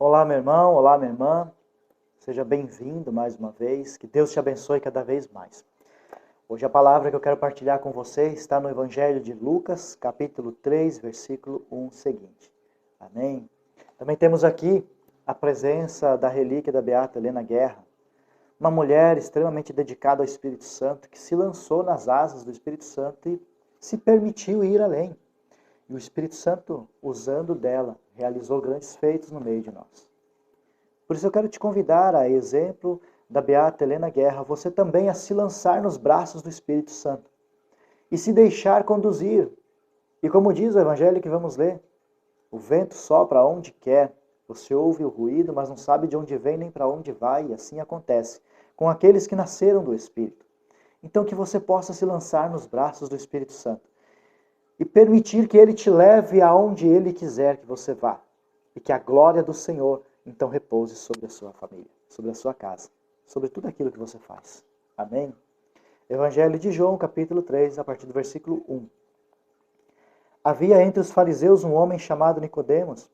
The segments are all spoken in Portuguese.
Olá, meu irmão, olá, minha irmã. Seja bem-vindo mais uma vez. Que Deus te abençoe cada vez mais. Hoje a palavra que eu quero partilhar com você está no Evangelho de Lucas, capítulo 3, versículo 1 seguinte. Amém? Também temos aqui a presença da relíquia da Beata Helena Guerra, uma mulher extremamente dedicada ao Espírito Santo, que se lançou nas asas do Espírito Santo e se permitiu ir além. E o Espírito Santo, usando dela, realizou grandes feitos no meio de nós. Por isso eu quero te convidar, a exemplo da Beata Helena Guerra, você também a se lançar nos braços do Espírito Santo e se deixar conduzir. E como diz o Evangelho que vamos ler, o vento sopra onde quer, você ouve o ruído, mas não sabe de onde vem nem para onde vai, e assim acontece com aqueles que nasceram do Espírito. Então que você possa se lançar nos braços do Espírito Santo e permitir que Ele te leve aonde Ele quiser que você vá. E que a glória do Senhor, então, repouse sobre a sua família, sobre a sua casa, sobre tudo aquilo que você faz. Amém? Evangelho de João, capítulo 3, a partir do versículo 1. Havia entre os fariseus um homem chamado Nicodemos,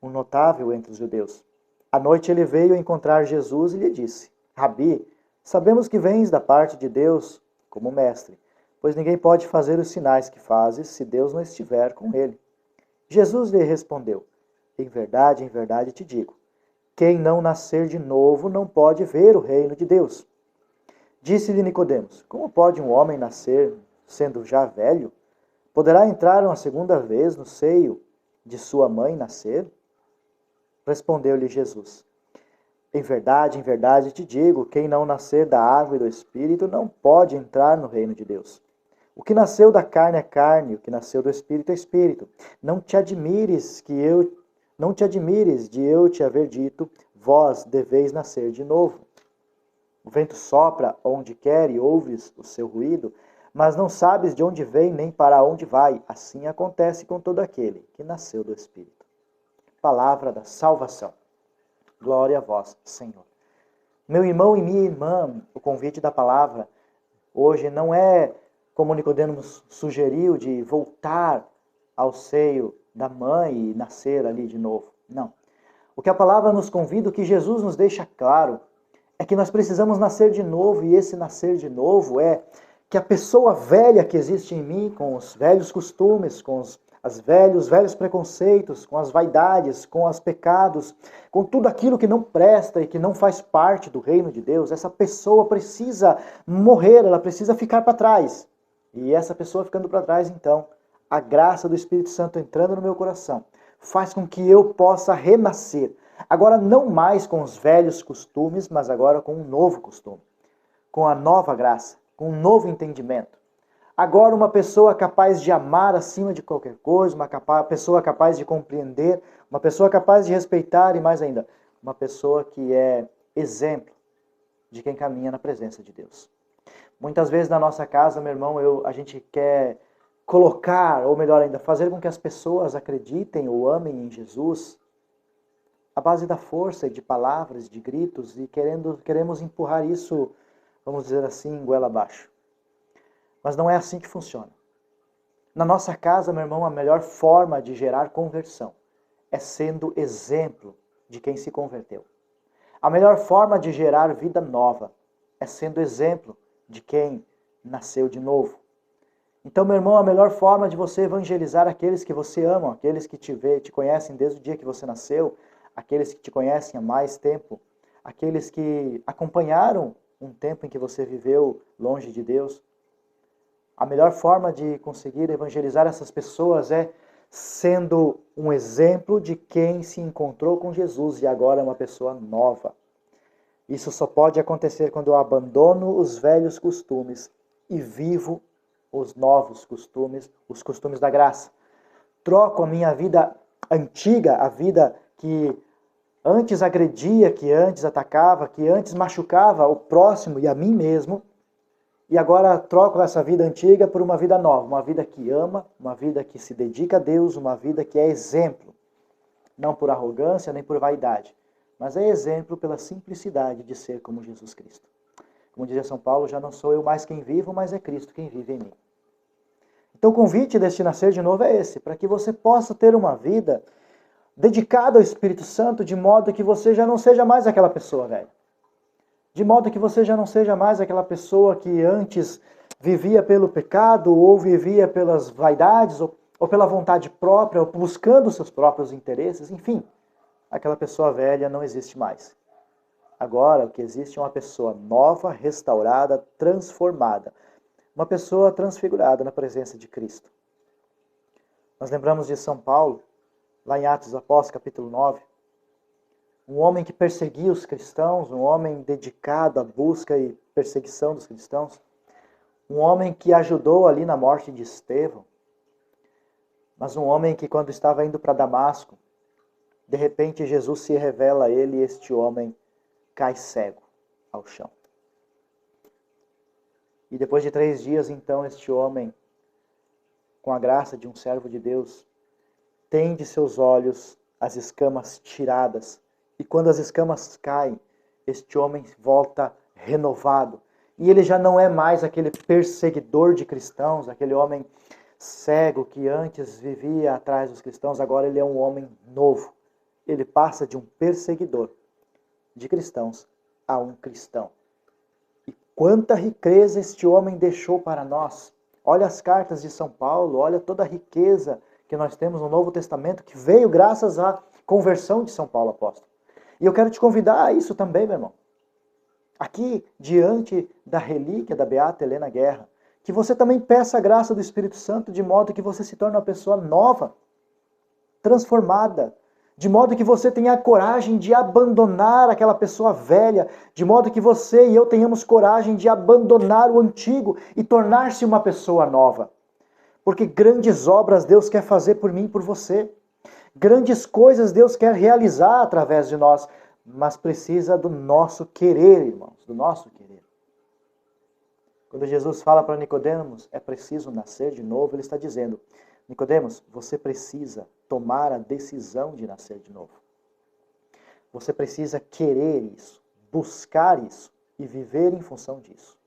um notável entre os judeus. À noite ele veio encontrar Jesus e lhe disse: Rabi, sabemos que vens da parte de Deus como mestre, pois ninguém pode fazer os sinais que fazes se Deus não estiver com ele. Jesus lhe respondeu: em verdade te digo, quem não nascer de novo não pode ver o reino de Deus. Disse-lhe Nicodemos: como pode um homem nascer sendo já velho? Poderá entrar uma segunda vez no seio de sua mãe e nascer? Respondeu-lhe Jesus: em verdade te digo, quem não nascer da água e do Espírito não pode entrar no reino de Deus. O que nasceu da carne é carne, o que nasceu do Espírito é Espírito. Não te admires de eu te haver dito, vós deveis nascer de novo. O vento sopra onde quer e ouves o seu ruído, mas não sabes de onde vem nem para onde vai. Assim acontece com todo aquele que nasceu do Espírito. Palavra da salvação. Glória a vós, Senhor. Meu irmão e minha irmã, o convite da palavra hoje não é, como Nicodemos sugeriu, de voltar ao seio da mãe e nascer ali de novo. Não. O que a palavra nos convida, o que Jesus nos deixa claro, é que nós precisamos nascer de novo, e esse nascer de novo é que a pessoa velha que existe em mim, com os velhos costumes, com os velhos preconceitos, com as vaidades, com os pecados, com tudo aquilo que não presta e que não faz parte do reino de Deus, essa pessoa precisa morrer, ela precisa ficar para trás. E essa pessoa ficando para trás, então, a graça do Espírito Santo entrando no meu coração, faz com que eu possa renascer. Agora não mais com os velhos costumes, mas agora com um novo costume, com a nova graça, com um novo entendimento. Agora uma pessoa capaz de amar acima de qualquer coisa, uma pessoa capaz de compreender, uma pessoa capaz de respeitar e mais ainda, uma pessoa que é exemplo de quem caminha na presença de Deus. Muitas vezes na nossa casa, meu irmão, a gente quer colocar, ou melhor ainda, fazer com que as pessoas acreditem ou amem em Jesus à base da força e de palavras, de gritos, e queremos empurrar isso, vamos dizer assim, goela abaixo. Mas não é assim que funciona. Na nossa casa, meu irmão, a melhor forma de gerar conversão é sendo exemplo de quem se converteu. A melhor forma de gerar vida nova é sendo exemplo de quem nasceu de novo. Então, meu irmão, a melhor forma de você evangelizar aqueles que você ama, aqueles que te conhecem desde o dia que você nasceu, aqueles que te conhecem há mais tempo, aqueles que acompanharam um tempo em que você viveu longe de Deus. A melhor forma de conseguir evangelizar essas pessoas é sendo um exemplo de quem se encontrou com Jesus e agora é uma pessoa nova. Isso só pode acontecer quando eu abandono os velhos costumes e vivo os novos costumes, os costumes da graça. Troco a minha vida antiga, a vida que antes agredia, que antes atacava, que antes machucava o próximo e a mim mesmo, e agora troco essa vida antiga por uma vida nova, uma vida que ama, uma vida que se dedica a Deus, uma vida que é exemplo, não por arrogância nem por vaidade, mas é exemplo pela simplicidade de ser como Jesus Cristo. Como dizia São Paulo, já não sou eu mais quem vivo, mas é Cristo quem vive em mim. Então o convite deste nascer de novo é esse, para que você possa ter uma vida dedicada ao Espírito Santo, de modo que você já não seja mais aquela pessoa velha. De modo que você já não seja mais aquela pessoa que antes vivia pelo pecado, ou vivia pelas vaidades, ou pela vontade própria, ou buscando seus próprios interesses, enfim. Aquela pessoa velha não existe mais. Agora, o que existe é uma pessoa nova, restaurada, transformada. Uma pessoa transfigurada na presença de Cristo. Nós lembramos de São Paulo, lá em Atos dos Apóstolos, capítulo 9. Um homem que perseguia os cristãos, um homem dedicado à busca e perseguição dos cristãos. Um homem que ajudou ali na morte de Estevão. Mas um homem que, quando estava indo para Damasco, de repente Jesus se revela a ele e este homem cai cego ao chão. E depois de 3 dias, então, este homem, com a graça de um servo de Deus, tem de seus olhos as escamas tiradas. E quando as escamas caem, este homem volta renovado. E ele já não é mais aquele perseguidor de cristãos, aquele homem cego que antes vivia atrás dos cristãos, agora ele é um homem novo. Ele passa de um perseguidor de cristãos a um cristão. E quanta riqueza este homem deixou para nós. Olha as cartas de São Paulo, olha toda a riqueza que nós temos no Novo Testamento, que veio graças à conversão de São Paulo apóstolo. E eu quero te convidar a isso também, meu irmão. Aqui, diante da relíquia da Beata Helena Guerra, que você também peça a graça do Espírito Santo, de modo que você se torne uma pessoa nova, transformada, de modo que você tenha a coragem de abandonar aquela pessoa velha, de modo que você e eu tenhamos coragem de abandonar o antigo e tornar-se uma pessoa nova. Porque grandes obras Deus quer fazer por mim e por você. Grandes coisas Deus quer realizar através de nós, mas precisa do nosso querer, irmãos, do nosso querer. Quando Jesus fala para Nicodemos, é preciso nascer de novo, ele está dizendo, Nicodemos, você precisa tomar a decisão de nascer de novo. Você precisa querer isso, buscar isso e viver em função disso.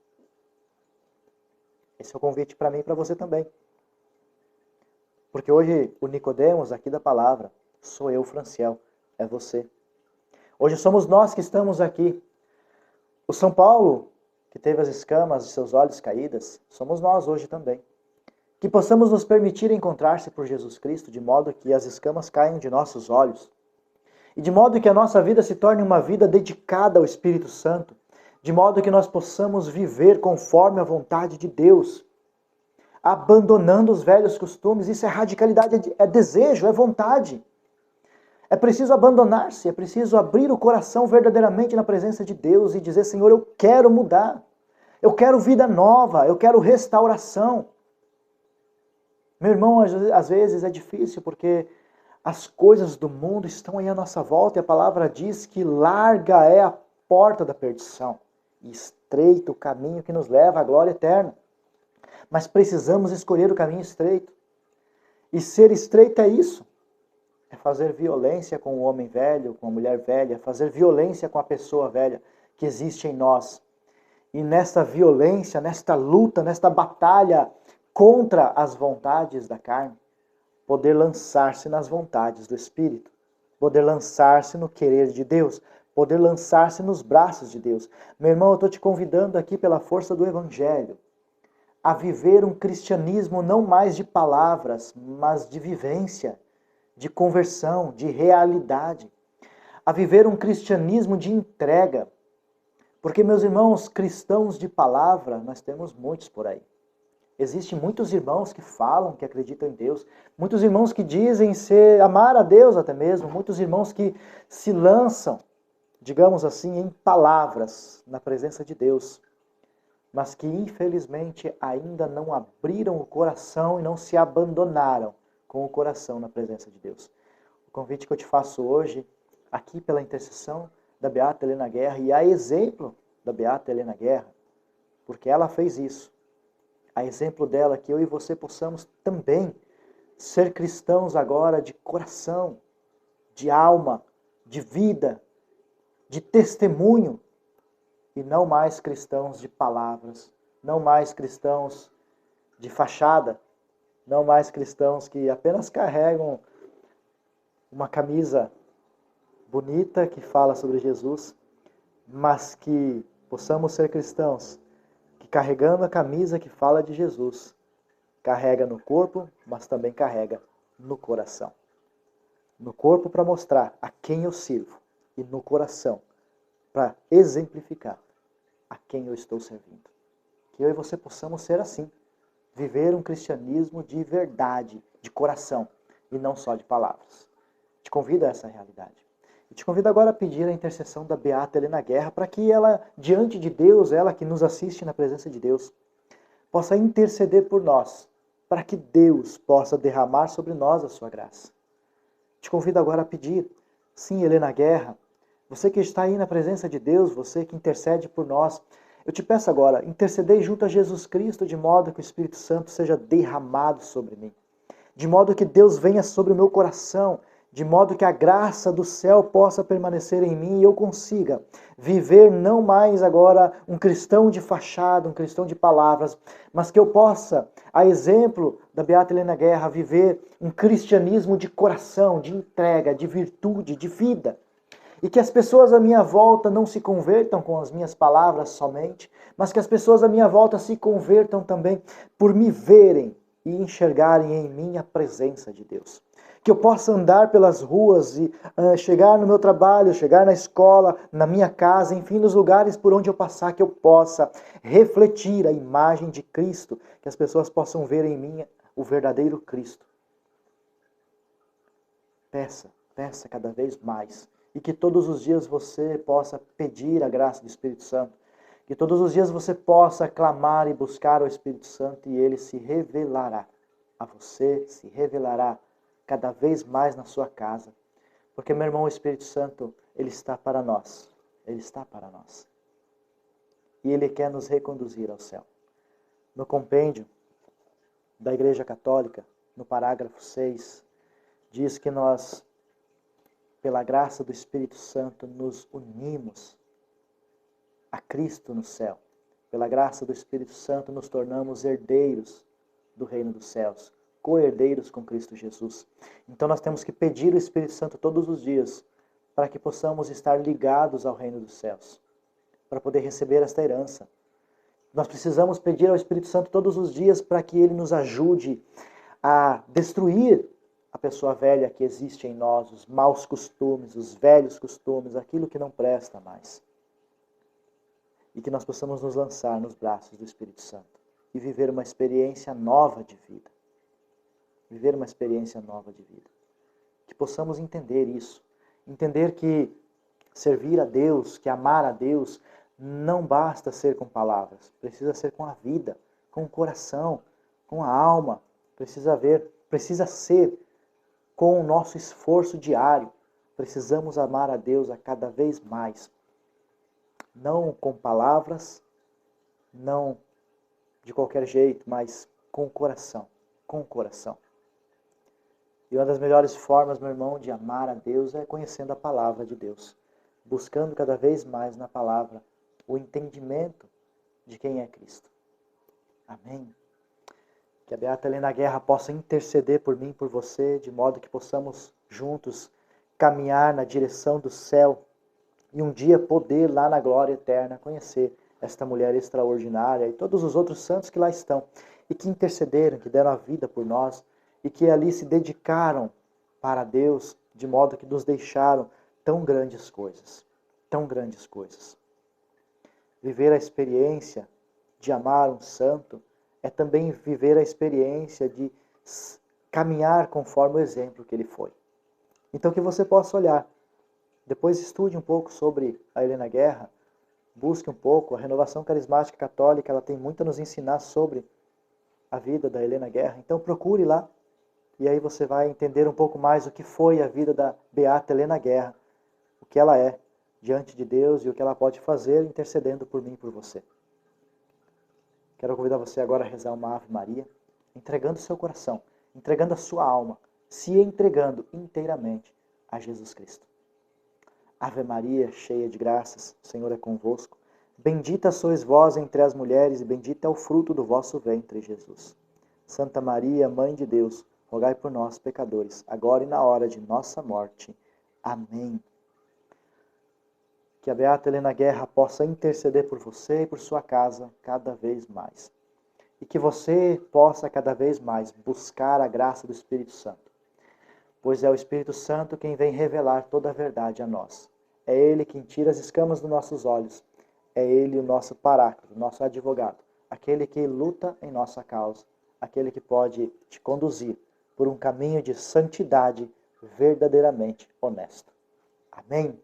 Esse é o convite para mim e para você também. Porque hoje o Nicodemos aqui da palavra, sou eu, Franciel, é você. Hoje somos nós que estamos aqui. O São Paulo, que teve as escamas de seus olhos caídas, somos nós hoje também. Que possamos nos permitir encontrar-se por Jesus Cristo, de modo que as escamas caiam de nossos olhos. E de modo que a nossa vida se torne uma vida dedicada ao Espírito Santo. De modo que nós possamos viver conforme a vontade de Deus. Abandonando os velhos costumes. Isso é radicalidade, é desejo, é vontade. É preciso abandonar-se, é preciso abrir o coração verdadeiramente na presença de Deus e dizer, Senhor, eu quero mudar. Eu quero vida nova, eu quero restauração. Meu irmão, às vezes é difícil porque as coisas do mundo estão aí à nossa volta e a palavra diz que larga é a porta da perdição e estreito o caminho que nos leva à glória eterna. Mas precisamos escolher o caminho estreito. E ser estreito é isso. É fazer violência com o homem velho, com a mulher velha, fazer violência com a pessoa velha que existe em nós. E nesta violência, nesta luta, nesta batalha contra as vontades da carne, poder lançar-se nas vontades do Espírito, poder lançar-se no querer de Deus, poder lançar-se nos braços de Deus. Meu irmão, eu estou te convidando aqui pela força do Evangelho a viver um cristianismo não mais de palavras, mas de vivência, de conversão, de realidade. A viver um cristianismo de entrega. Porque, meus irmãos, cristãos de palavra, nós temos muitos por aí. Existem muitos irmãos que falam que acreditam em Deus, muitos irmãos que dizem amar a Deus até mesmo, muitos irmãos que se lançam, digamos assim, em palavras na presença de Deus, mas que infelizmente ainda não abriram o coração e não se abandonaram com o coração na presença de Deus. O convite que eu te faço hoje, aqui pela intercessão da Beata Helena Guerra, e a exemplo da Beata Helena Guerra, porque ela fez isso, a exemplo dela, que eu e você possamos também ser cristãos agora de coração, de alma, de vida, de testemunho, e não mais cristãos de palavras, não mais cristãos de fachada, não mais cristãos que apenas carregam uma camisa bonita que fala sobre Jesus, mas que possamos ser cristãos que, carregando a camisa que fala de Jesus, carrega no corpo, mas também carrega no coração. No corpo para mostrar a quem eu sirvo e no coração para exemplificar a quem eu estou servindo. Que eu e você possamos ser assim, viver um cristianismo de verdade, de coração e não só de palavras. Te convido a essa realidade. E te convido agora a pedir a intercessão da Beata Helena Guerra para que ela, diante de Deus, ela que nos assiste na presença de Deus, possa interceder por nós, para que Deus possa derramar sobre nós a sua graça. Te convido agora a pedir, sim, Helena Guerra, você que está aí na presença de Deus, você que intercede por nós, eu te peço agora, intercedei junto a Jesus Cristo de modo que o Espírito Santo seja derramado sobre mim, de modo que Deus venha sobre o meu coração, de modo que a graça do céu possa permanecer em mim e eu consiga viver não mais agora um cristão de fachada, um cristão de palavras, mas que eu possa, a exemplo da Beata Helena Guerra, viver um cristianismo de coração, de entrega, de virtude, de vida. E que as pessoas à minha volta não se convertam com as minhas palavras somente, mas que as pessoas à minha volta se convertam também por me verem e enxergarem em mim a presença de Deus. Que eu possa andar pelas ruas e chegar no meu trabalho, chegar na escola, na minha casa, enfim, nos lugares por onde eu passar, que eu possa refletir a imagem de Cristo, que as pessoas possam ver em mim o verdadeiro Cristo. Peça cada vez mais. E que todos os dias você possa pedir a graça do Espírito Santo. Que todos os dias você possa clamar e buscar o Espírito Santo e ele se revelará a você, se revelará cada vez mais na sua casa. Porque, meu irmão, o Espírito Santo, ele está para nós. Ele está para nós. E ele quer nos reconduzir ao céu. No compêndio da Igreja Católica, no parágrafo 6, diz que nós, pela graça do Espírito Santo, nos unimos a Cristo no céu. Pela graça do Espírito Santo, nos tornamos herdeiros do reino dos céus, co-herdeiros com Cristo Jesus. Então nós temos que pedir o Espírito Santo todos os dias, para que possamos estar ligados ao reino dos céus, para poder receber esta herança. Nós precisamos pedir ao Espírito Santo todos os dias para que ele nos ajude a destruir a pessoa velha que existe em nós, os maus costumes, os velhos costumes, aquilo que não presta mais. E que nós possamos nos lançar nos braços do Espírito Santo e viver uma experiência nova de vida. Viver uma experiência nova de vida. Que possamos entender isso. Entender que servir a Deus, que amar a Deus, não basta ser com palavras. Precisa ser com a vida, com o coração, com a alma. Precisa ser com o nosso esforço diário. Precisamos amar a Deus a cada vez mais. Não com palavras, não de qualquer jeito, mas com o coração. Com o coração. E uma das melhores formas, meu irmão, de amar a Deus é conhecendo a palavra de Deus. Buscando cada vez mais na palavra o entendimento de quem é Cristo. Amém? Que a Beata Helena Guerra possa interceder por mim, por você, de modo que possamos juntos caminhar na direção do céu e um dia poder lá na glória eterna conhecer esta mulher extraordinária e todos os outros santos que lá estão e que intercederam, que deram a vida por nós e que ali se dedicaram para Deus de modo que nos deixaram tão grandes coisas, tão grandes coisas. Viver a experiência de amar um santo é também viver a experiência de caminhar conforme o exemplo que ele foi. Então que você possa olhar, depois estude um pouco sobre a Helena Guerra, busque um pouco, a Renovação Carismática Católica, ela tem muito a nos ensinar sobre a vida da Helena Guerra, então procure lá, e aí você vai entender um pouco mais o que foi a vida da Beata Helena Guerra, o que ela é diante de Deus e o que ela pode fazer intercedendo por mim e por você. Quero convidar você agora a rezar uma Ave Maria, entregando o seu coração, entregando a sua alma, se entregando inteiramente a Jesus Cristo. Ave Maria, cheia de graças, o Senhor é convosco. Bendita sois vós entre as mulheres e bendito é o fruto do vosso ventre, Jesus. Santa Maria, Mãe de Deus, rogai por nós, pecadores, agora e na hora de nossa morte. Amém. Que a Beata Helena Guerra possa interceder por você e por sua casa cada vez mais. E que você possa cada vez mais buscar a graça do Espírito Santo. Pois é o Espírito Santo quem vem revelar toda a verdade a nós. É Ele quem tira as escamas dos nossos olhos. É Ele o nosso paráclito, o nosso advogado. Aquele que luta em nossa causa. Aquele que pode te conduzir por um caminho de santidade verdadeiramente honesto. Amém?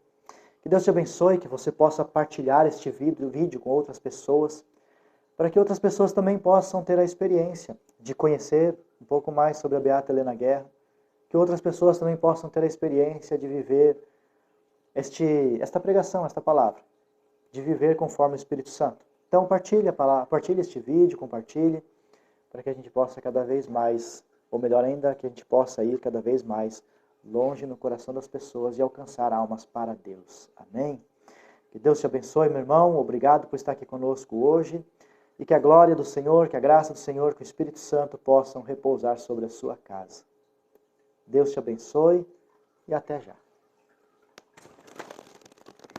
Que Deus te abençoe, que você possa partilhar este vídeo com outras pessoas, para que outras pessoas também possam ter a experiência de conhecer um pouco mais sobre a Beata Helena Guerra, que outras pessoas também possam ter a experiência de viver esta pregação, esta palavra, de viver conforme o Espírito Santo. Então partilhe este vídeo, compartilhe, para que a gente possa cada vez mais, ou melhor ainda, que a gente possa ir cada vez mais longe no coração das pessoas e alcançar almas para Deus. Amém? Que Deus te abençoe, meu irmão. Obrigado por estar aqui conosco hoje. E que a glória do Senhor, que a graça do Senhor, que o Espírito Santo possam repousar sobre a sua casa. Deus te abençoe e até já.